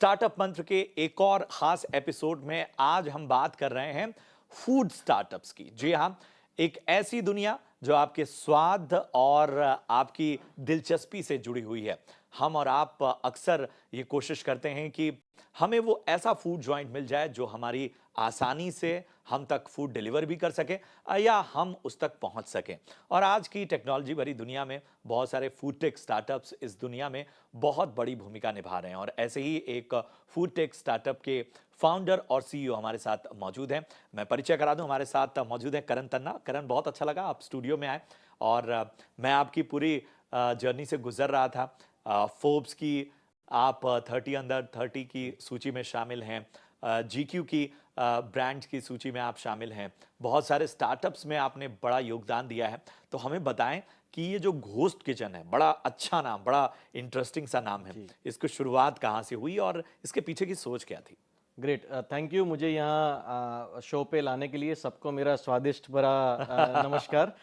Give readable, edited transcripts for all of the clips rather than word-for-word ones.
Startup मंत्र के एक और खास एपिसोड में आज हम बात कर रहे हैं फूड स्टार्टअप्स की। जी हाँ, एक ऐसी दुनिया जो आपके स्वाद और आपकी दिलचस्पी से जुड़ी हुई है। हम और आप अक्सर ये कोशिश करते हैं कि हमें वो ऐसा फूड जॉइंट मिल जाए जो हमारी आसानी से हम तक फूड डिलीवर भी कर सके या हम उस तक पहुंच सकें। और आज की टेक्नोलॉजी भरी दुनिया में बहुत सारे फूड टेक स्टार्टअप्स इस दुनिया में बहुत बड़ी भूमिका निभा रहे हैं और ऐसे ही एक फूड टेक स्टार्टअप के फाउंडर और सीईओ हमारे साथ मौजूद हैं। मैं परिचय करा दूं, हमारे साथ मौजूद हैं करण तन्ना। करण, बहुत अच्छा लगा आप स्टूडियो में आए और मैं आपकी पूरी जर्नी से गुजर रहा था। फोर्ब्स की आप 30 अंडर 30 की सूची में शामिल हैं, जीक्यू की ब्रांड्स की सूची में आप शामिल हैं, बहुत सारे स्टार्टअप्स में आपने बड़ा योगदान दिया है। तो हमें बताएं कि ये जो घोस्ट किचन है, बड़ा अच्छा नाम, बड़ा इंटरेस्टिंग सा नाम है, इसकी शुरुआत कहाँ से हुई और इसके पीछे की सोच क्या थी? ग्रेट, थैंक यू मुझे यहाँ शो पे लाने के लिए। सबको मेरा स्वादिष्ट भरा नमस्कार।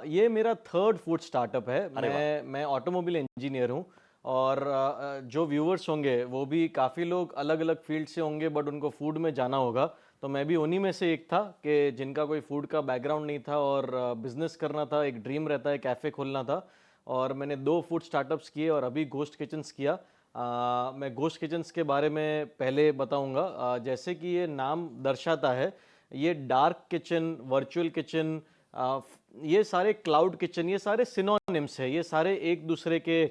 ये मेरा थर्ड फूड स्टार्टअप है। अरे वाह! मैं ऑटोमोबाइल इंजीनियर हूँ और जो व्यूअर्स होंगे वो भी काफ़ी लोग अलग अलग फील्ड से होंगे, बट उनको फूड में जाना होगा। तो मैं भी उन्हीं में से एक था कि जिनका कोई फूड का बैकग्राउंड नहीं था और बिजनेस करना था, एक ड्रीम रहता है, कैफ़े खोलना था। और मैंने 2 फूड स्टार्टअप्स किए और अभी घोस्ट किचन्स किया। मैं घोस्ट किचन्स के बारे में पहले बताऊंगा। जैसे कि ये नाम दर्शाता है, ये डार्क किचन, वर्चुअल किचन, ये सारे क्लाउड किचन, ये सारे सिनोनिम्स है। ये सारे एक दूसरे के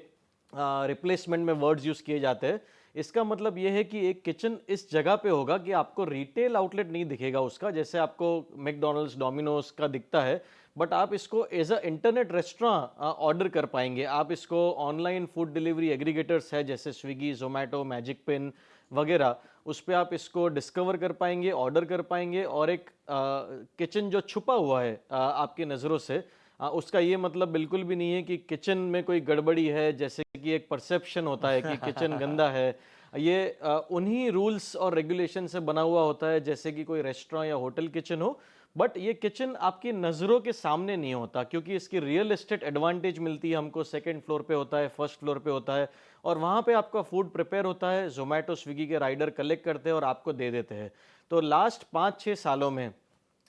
रिप्लेसमेंट में वर्ड्स यूज़ किए जाते हैं। इसका मतलब ये है कि एक किचन इस जगह पे होगा कि आपको रिटेल आउटलेट नहीं दिखेगा उसका, जैसे आपको मैकडॉनल्ड्स, डोमिनोज का दिखता है, बट आप इसको as a internet restaurant order कर पाएंगे। आप इसको ऑनलाइन फूड डिलीवरी एग्रीगेटर्स है जैसे स्विगी, जोमेटो, मैजिक पिन वगैरह, उस पर आप इसको डिस्कवर कर पाएंगे, ऑर्डर कर पाएंगे। और एक किचन जो छुपा हुआ है आपकी नज़रों से, उसका ये मतलब बिल्कुल भी नहीं है कि किचन में कोई गड़बड़ी है, जैसे कि एक परसेप्शन होता है कि किचन गंदा है। ये उन्हीं रूल्स और रेगुलेशन से बना हुआ होता है जैसे कि कोई रेस्टोरेंट या होटल किचन हो। बट ये किचन आपकी नज़रों के सामने नहीं होता, क्योंकि इसकी रियल एस्टेट एडवांटेज मिलती है हमको। सेकंड फ्लोर पे होता है, फर्स्ट फ्लोर पे होता है, और वहाँ पे आपका फूड प्रिपेयर होता है। जोमेटो, स्विगी के राइडर कलेक्ट करते हैं और आपको दे देते हैं। तो लास्ट 5-6 सालों में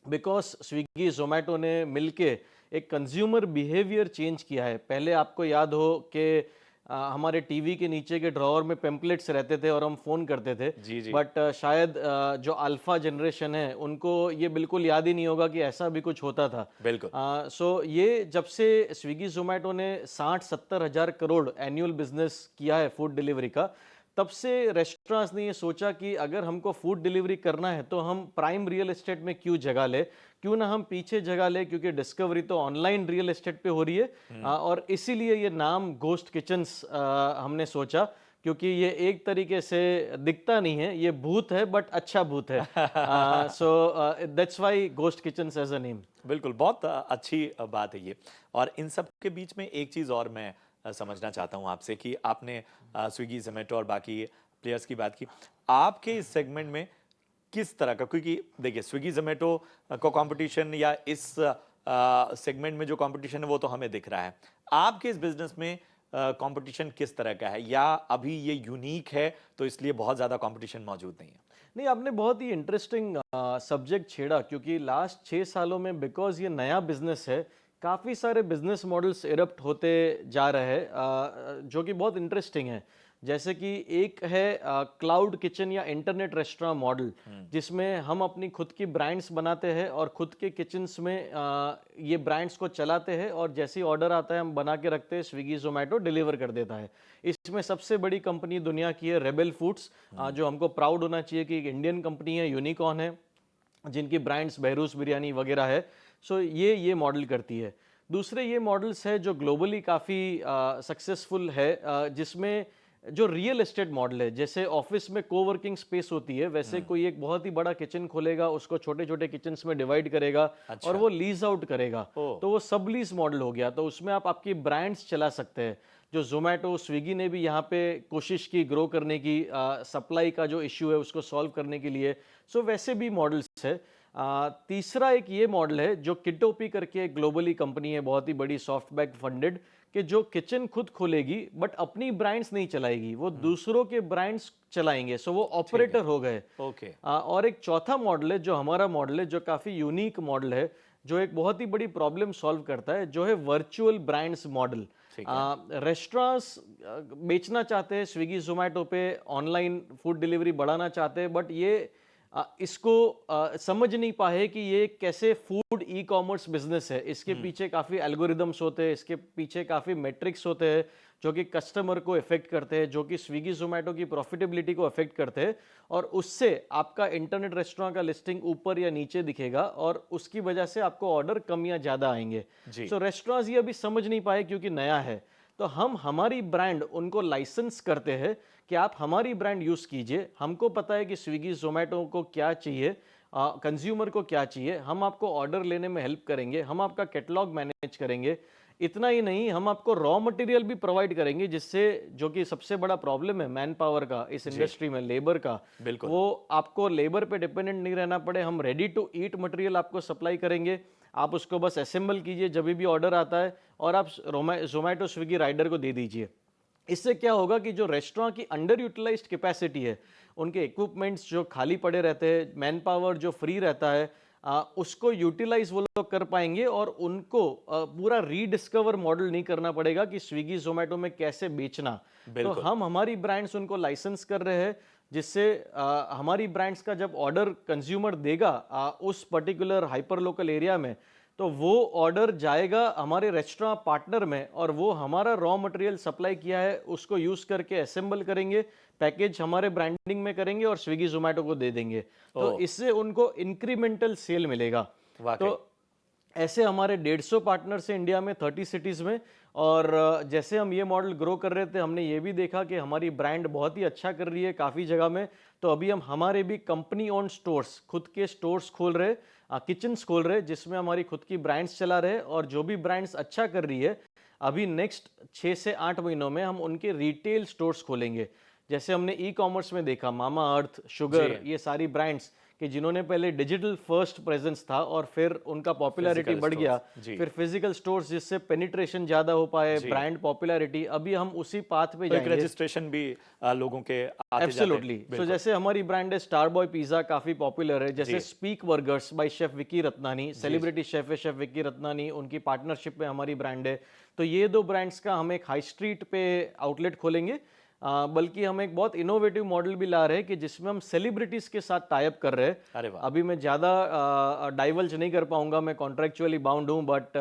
बिकॉज स्विगी, जोमेटो ने मिलके एक कंज्यूमर बिहेवियर चेंज किया है। पहले आपको याद हो कि हमारे टीवी के नीचे के ड्रॉअर में पेम्पलेट्स रहते थे और हम फ़ोन करते थे। जी, जी। बट शायद जो अल्फ़ा जनरेशन है उनको ये बिल्कुल याद ही नहीं होगा कि ऐसा भी कुछ होता था। बिल्कुल। सो ये जब से स्विगी, जोमेटो ने 60-70 हज़ार करोड़ एनुअल बिजनेस किया है फूड डिलीवरी का, तब से रेस्टोरेंट्स ने ये सोचा कि अगर हमको फूड डिलीवरी करना है तो हम प्राइम रियल एस्टेट में क्यों जगह ले, क्यों ना हम पीछे जगह ले, क्योंकि डिस्कवरी तो ऑनलाइन रियल एस्टेट पे हो रही है। और इसीलिए ये नाम घोस्ट किचन्स हमने सोचा, क्योंकि ये एक तरीके से दिखता नहीं है, ये भूत है बट अच्छा भूत है। So that's why ghost kitchens as a name. बिल्कुल, बहुत अच्छी बात है ये। और इन सब के बीच में एक चीज़ और मैं समझना चाहता हूँ आपसे कि आपने स्विगी, ज़ोमैटो और बाकी प्लेयर्स की बात की। आपके इस सेगमेंट में किस तरह का, क्योंकि देखिए स्विगी, ज़ोमैटो का कॉम्पिटिशन या इस सेगमेंट में जो कॉम्पिटिशन है वो तो हमें दिख रहा है। आपके इस बिज़नेस में कॉम्पिटिशन किस तरह का है, या अभी ये यूनिक है तो इसलिए बहुत ज़्यादा कॉम्पिटिशन मौजूद नहीं है? नहीं, आपने बहुत ही इंटरेस्टिंग सब्जेक्ट छेड़ा, क्योंकि लास्ट 6 सालों में बिकॉज ये नया बिजनेस है, काफ़ी सारे बिजनेस मॉडल्स इरप्ट होते जा रहे हैं, जो कि बहुत इंटरेस्टिंग है। जैसे कि एक है क्लाउड किचन या इंटरनेट रेस्टोरेंट मॉडल, जिसमें हम अपनी खुद की ब्रांड्स बनाते हैं और खुद के किचन्स में ये ब्रांड्स को चलाते हैं, और जैसे ही ऑर्डर आता है हम बना के रखते हैं, स्विगी, जोमेटो डिलीवर कर देता है। इसमें सबसे बड़ी कंपनी दुनिया की है रेबेल फूड्स, जो हमको प्राउड होना चाहिए कि एक इंडियन कंपनी है, यूनिकॉर्न है, जिनकी ब्रांड्स बहरूस बिरयानी वगैरह है। सो ये मॉडल करती है। दूसरे ये मॉडल्स है जो ग्लोबली काफ़ी सक्सेसफुल है, जिसमें जो रियल एस्टेट मॉडल है, जैसे ऑफिस में कोवर्किंग स्पेस होती है, वैसे कोई एक बहुत ही बड़ा किचन खोलेगा, उसको छोटे छोटे किचन्स में डिवाइड करेगा और अच्छा। वो लीज आउट करेगा। ओह! तो वो सब लीज मॉडल हो गया। तो उसमें आप आपकी ब्रांड्स चला सकते हैं। जो जोमेटो, स्विगी ने भी यहाँ पे कोशिश की ग्रो करने की, सप्लाई का जो इश्यू है उसको सॉल्व करने के लिए। सो वैसे भी मॉडल्स है। तीसरा एक ये मॉडल है जो किटोपी करके एक ग्लोबली कंपनी है, बहुत ही बड़ी, सॉफ्टबैंक फंडेड, कि जो किचन खुद खोलेगी बट अपनी ब्रांड्स नहीं चलाएगी, वो दूसरों के ब्रांड्स चलाएंगे, सो वो ऑपरेटर हो गए। ओके। और एक चौथा मॉडल है जो हमारा मॉडल है, जो काफी यूनिक मॉडल है, जो एक बहुत ही बड़ी प्रॉब्लम सॉल्व करता है, जो है वर्चुअल ब्रांड्स मॉडल। ठीक है। रेस्टोरेंट्स बेचना चाहते हैं स्विगी जोमेटो पे, ऑनलाइन फूड डिलीवरी बढ़ाना चाहते हैं, बट ये इसको समझ नहीं पाए कि ये कैसे फूड ई कॉमर्स बिजनेस है। इसके पीछे काफ़ी एल्गोरिदम्स होते हैं, इसके पीछे काफ़ी मेट्रिक्स होते हैं जो कि कस्टमर को इफेक्ट करते हैं, जो कि स्विगी जोमेटो की प्रॉफिटेबिलिटी को इफेक्ट करते हैं, और उससे आपका इंटरनेट रेस्टोरेंट का लिस्टिंग ऊपर या नीचे दिखेगा और उसकी वजह से आपको ऑर्डर कम या ज़्यादा आएंगे। जी। सो रेस्टोरेंट्स ये अभी समझ नहीं पाए क्योंकि नया है, तो हम हमारी ब्रांड उनको लाइसेंस करते हैं कि आप हमारी ब्रांड यूज कीजिए। हमको पता है कि स्विगी जोमेटो को क्या चाहिए, कंज्यूमर को क्या चाहिए, हम आपको ऑर्डर लेने में हेल्प करेंगे, हम आपका कैटलॉग मैनेज करेंगे। इतना ही नहीं, हम आपको रॉ मटेरियल भी प्रोवाइड करेंगे, जिससे, जो कि सबसे बड़ा प्रॉब्लम है मैन पावर का इस इंडस्ट्री में, लेबर का, बिल्कुल। वो आपको लेबर पे डिपेंडेंट नहीं रहना पड़े। हम रेडी टू ईट मटेरियल आपको सप्लाई करेंगे, आप उसको बस असेंबल कीजिए जब भी ऑर्डर आता है और आप जोमेटो स्विगी राइडर को दे दीजिए। इससे क्या होगा कि जो रेस्टोरेंट की अंडर यूटिलाइज्ड कैपेसिटी है, उनके इक्विपमेंट्स जो खाली पड़े रहते हैं, मैन पावर जो फ्री रहता है, उसको यूटिलाइज वो लोग कर पाएंगे और उनको पूरा रीडिस्कवर मॉडल नहीं करना पड़ेगा कि स्विगी जोमेटो में कैसे बेचना। तो बिल्कुल। हम हमारी ब्रांड्स उनको लाइसेंस कर रहे हैं, जिससे हमारी ब्रांड्स का जब ऑर्डर कंज्यूमर देगा उस पर्टिकुलर हाइपर लोकल एरिया में, तो वो ऑर्डर जाएगा हमारे रेस्टोरेंट पार्टनर में और वो हमारा रॉ मटेरियल सप्लाई किया है उसको यूज करके असेंबल करेंगे, पैकेज हमारे ब्रांडिंग में करेंगे और स्विगी जोमेटो को दे देंगे। तो इससे उनको इंक्रीमेंटल सेल मिलेगा। वाकई। तो ऐसे हमारे 150 पार्टनर्स हैं इंडिया में, 30 सिटीज में। और जैसे हम ये मॉडल ग्रो कर रहे थे, हमने ये भी देखा कि हमारी ब्रांड बहुत ही अच्छा कर रही है काफ़ी जगह में। तो अभी हम हमारे भी कंपनी ओन स्टोर्स, खुद के स्टोर्स खोल रहे, किचन्स खोल रहे, जिसमें हमारी खुद की ब्रांड्स चला रहे, और जो भी ब्रांड्स अच्छा कर रही है, अभी नेक्स्ट 6 से 8 महीनों में हम उनके रिटेल स्टोर्स खोलेंगे। जैसे हमने ई कॉमर्स में देखा, मामा अर्थ, शुगर, ये सारी ब्रांड्स कि जिन्होंने पहले डिजिटल फर्स्ट प्रेजेंस था और फिर उनका पॉपुलैरिटी Physical बढ़ गया, stores, जी। फिर फिजिकल स्टोर्स जिससे पेनिट्रेशन ज्यादा हो पाए, ब्रांड पॉपुलैरिटी, अभी हम उसी पाथ पे तो एक जाएंगे। रजिस्ट्रेशन भी लोगों के आते जाते एब्सोल्युटली। सो जैसे हमारी ब्रांड है स्टार बॉय पिज्जा, काफी पॉपुलर है। जैसे जी। Speak burgers by chef Vicky Ratnani, celebrity chef है शेफ विकी रत्नानी, उनकी पार्टनरशिप में हमारी ब्रांड है। तो ये दो ब्रांड्स का हम एक हाई स्ट्रीट पे आउटलेट खोलेंगे। बल्कि हम एक बहुत इनोवेटिव मॉडल भी ला रहे हैं कि जिसमें हम सेलिब्रिटीज के साथ टाई अप कर रहे हैं। अरे वाह। अभी मैं ज़्यादा डाइवल्ज नहीं कर पाऊंगा, मैं कॉन्ट्रेक्चुअली बाउंड हूँ, बट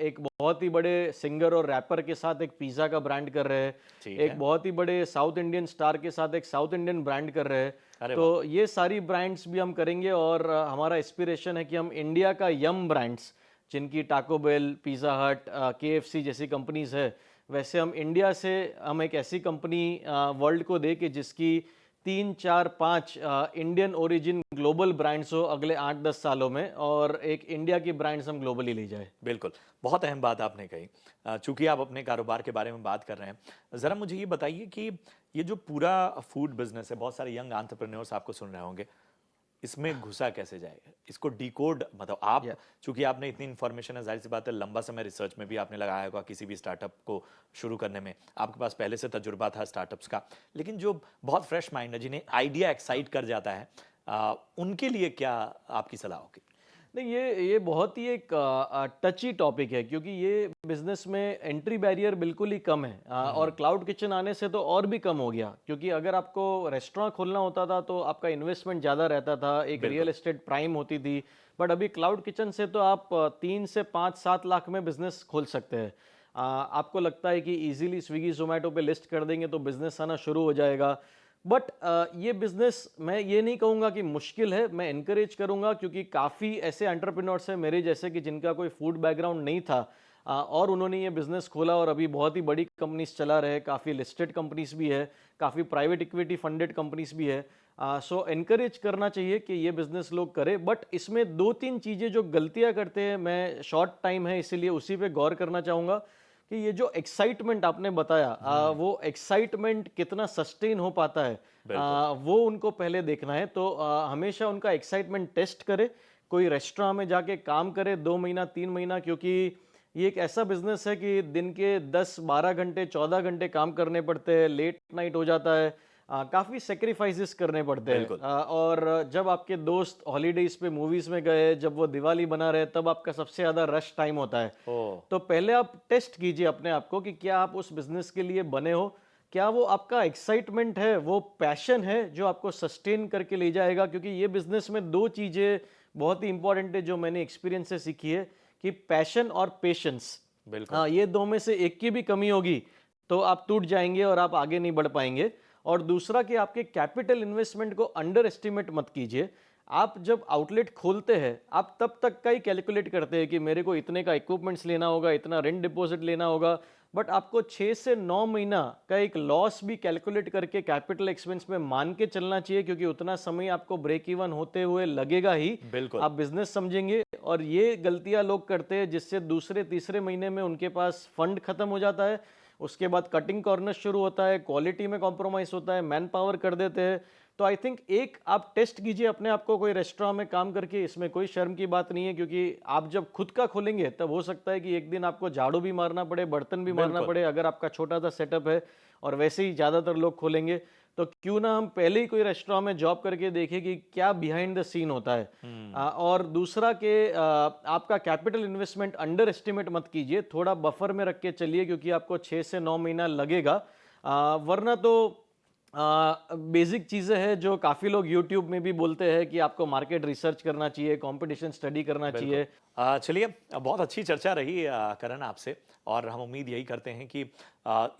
एक बहुत ही बड़े सिंगर और रैपर के साथ एक पिज़्ज़ा का ब्रांड कर रहे हैं, ठीक है। एक बहुत ही बड़े साउथ इंडियन स्टार के साथ एक साउथ इंडियन ब्रांड कर रहे हैं। अरे तो ये सारी ब्रांड्स भी हम करेंगे और हमारा एस्पिरेशन है कि हम इंडिया का यम ब्रांड्स, जिनकी टाको बेल, पिज़्ज़ा हट, KFC जैसी कंपनीज है, वैसे हम इंडिया से हम एक ऐसी कंपनी वर्ल्ड को दे कि जिसकी 3, 4, 5 इंडियन ओरिजिन ग्लोबल ब्रांड्स हो अगले 8-10 सालों में, और एक इंडिया की ब्रांड्स हम ग्लोबली ले जाए। बिल्कुल, बहुत अहम बात आपने कही। चूंकि आप अपने कारोबार के बारे में बात कर रहे हैं, ज़रा मुझे ये बताइए कि ये जो पूरा फूड बिजनेस है, बहुत सारे यंग एंटरप्रेन्योर्स आपको सुन रहे होंगे, इसमें घुसा कैसे जाएगा, इसको डिकोड, मतलब आप चूंकि आपने इतनी इन्फॉर्मेशन है, जाहिर सी बात है लंबा समय रिसर्च में भी आपने लगाया होगा किसी भी स्टार्टअप को शुरू करने में, आपके पास पहले से तजुर्बा था स्टार्टअप्स का, लेकिन जो बहुत फ्रेश माइंड है, जिन्हें आइडिया एक्साइट कर जाता है, उनके लिए क्या आपकी सलाह होगी? नहीं, ये बहुत ही एक टची टॉपिक है, क्योंकि ये बिजनेस में एंट्री बैरियर बिल्कुल ही कम है, और क्लाउड किचन आने से तो और भी कम हो गया। क्योंकि अगर आपको रेस्टोरेंट खोलना होता था तो आपका इन्वेस्टमेंट ज़्यादा रहता था, एक रियल एस्टेट प्राइम होती थी, बट अभी क्लाउड किचन से तो आप 3 से 5-7 लाख में बिजनेस खोल सकते हैं। आपको लगता है कि इजीली स्विगी जोमेटो पे लिस्ट कर देंगे तो बिजनेस आना शुरू हो जाएगा, बट ये बिजनेस मैं ये नहीं कहूँगा कि मुश्किल है, मैं इनकरेज करूँगा, क्योंकि काफ़ी ऐसे एंटरप्रेन्योर्स हैं मेरे जैसे कि जिनका कोई फूड बैकग्राउंड नहीं था, और उन्होंने ये बिजनेस खोला और अभी बहुत ही बड़ी कंपनीज चला रहे, काफ़ी लिस्टेड कंपनीज भी है, काफ़ी प्राइवेट इक्विटी फंडेड कंपनीज भी है। सो एनकरेज करना चाहिए कि ये बिजनेस लोग करें, बट इसमें 2-3 चीज़ें जो गलतियाँ करते हैं, मैं शॉर्ट टाइम है इसीलिए उसी पे गौर करना चाहूँगा। कि ये जो एक्साइटमेंट आपने बताया वो एक्साइटमेंट कितना सस्टेन हो पाता है, वो उनको पहले देखना है। तो हमेशा उनका एक्साइटमेंट टेस्ट करे, कोई रेस्टोरेंट में जाके काम करे 2 महीना 3 महीना, क्योंकि ये एक ऐसा बिजनेस है कि दिन के 10-12 घंटे 14 घंटे काम करने पड़ते हैं, लेट नाइट हो जाता है, काफ़ी सेक्रीफाइसेस करने पड़ते हैं। बिल्कुल। और जब आपके दोस्त हॉलीडेज पे मूवीज में गए, जब वो दिवाली बना रहे, तब आपका सबसे ज़्यादा रश टाइम होता है। ओह! तो पहले आप टेस्ट कीजिए अपने आप को कि क्या आप उस बिजनेस के लिए बने हो, क्या वो आपका एक्साइटमेंट है, वो पैशन है जो आपको सस्टेन करके ले जाएगा। क्योंकि ये बिजनेस में दो चीज़ें बहुत ही इंपॉर्टेंट है जो मैंने एक्सपीरियंस से सीखी है, कि पैशन और पेशेंस। बिल्कुल। हाँ, ये दो में से एक की भी कमी होगी तो आप टूट जाएंगे और आप आगे नहीं बढ़ पाएंगे। और दूसरा कि आपके कैपिटल इन्वेस्टमेंट को अंडर एस्टिमेट मत कीजिए। आप जब आउटलेट खोलते हैं, आप तब तक का ही कैलकुलेट करते हैं कि मेरे को इतने का इक्विपमेंट्स लेना होगा, इतना रेंट डिपॉजिट लेना होगा, बट आपको 6 से 9 महीना का एक लॉस भी कैलकुलेट करके कैपिटल एक्सपेंस में मान के चलना चाहिए, क्योंकि उतना समय आपको ब्रेक इवन होते हुए लगेगा ही। बिल्कुल। आप बिजनेस समझेंगे, और ये गलतियां लोग करते हैं जिससे दूसरे तीसरे महीने में उनके पास फंड खत्म हो जाता है। उसके बाद कटिंग कॉर्नर शुरू होता है, क्वालिटी में कॉम्प्रोमाइज होता है, मैन पावर कर देते हैं। तो आई थिंक एक आप टेस्ट कीजिए अपने आप को कोई रेस्टोरेंट में काम करके, इसमें कोई शर्म की बात नहीं है, क्योंकि आप जब खुद का खोलेंगे तब हो सकता है कि एक दिन आपको झाड़ू भी मारना पड़े, बर्तन भी मारना बिल्कुल। पड़े, अगर आपका छोटा सा सेटअप है। और वैसे ही ज़्यादातर लोग खोलेंगे, तो क्यों ना हम पहले ही कोई रेस्टोरेंट में जॉब करके देखें कि क्या बिहाइंड द सीन होता है। और दूसरा कि आपका कैपिटल इन्वेस्टमेंट अंडर एस्टिमेट मत कीजिए, थोड़ा बफर में रख के चलिए, क्योंकि आपको 6 से 9 महीना लगेगा। वरना तो बेसिक चीज़ें हैं जो काफ़ी लोग यूट्यूब में भी बोलते हैं कि आपको मार्केट रिसर्च करना चाहिए, कंपटीशन स्टडी करना बिल्कुल। चाहिए। चलिए, बहुत अच्छी चर्चा रही करण आपसे, और हम उम्मीद यही करते हैं कि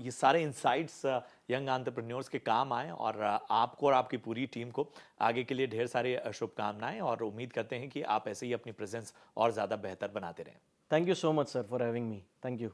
ये सारे इंसाइट्स यंग एंटरप्रेन्योर्स के काम आए, और आपको और आपकी पूरी टीम को आगे के लिए ढेर सारे शुभकामनाएं, और उम्मीद करते हैं कि आप ऐसे ही अपनी प्रेजेंस और ज़्यादा बेहतर बनाते रहें। Thank you so much sir for having me. Thank you.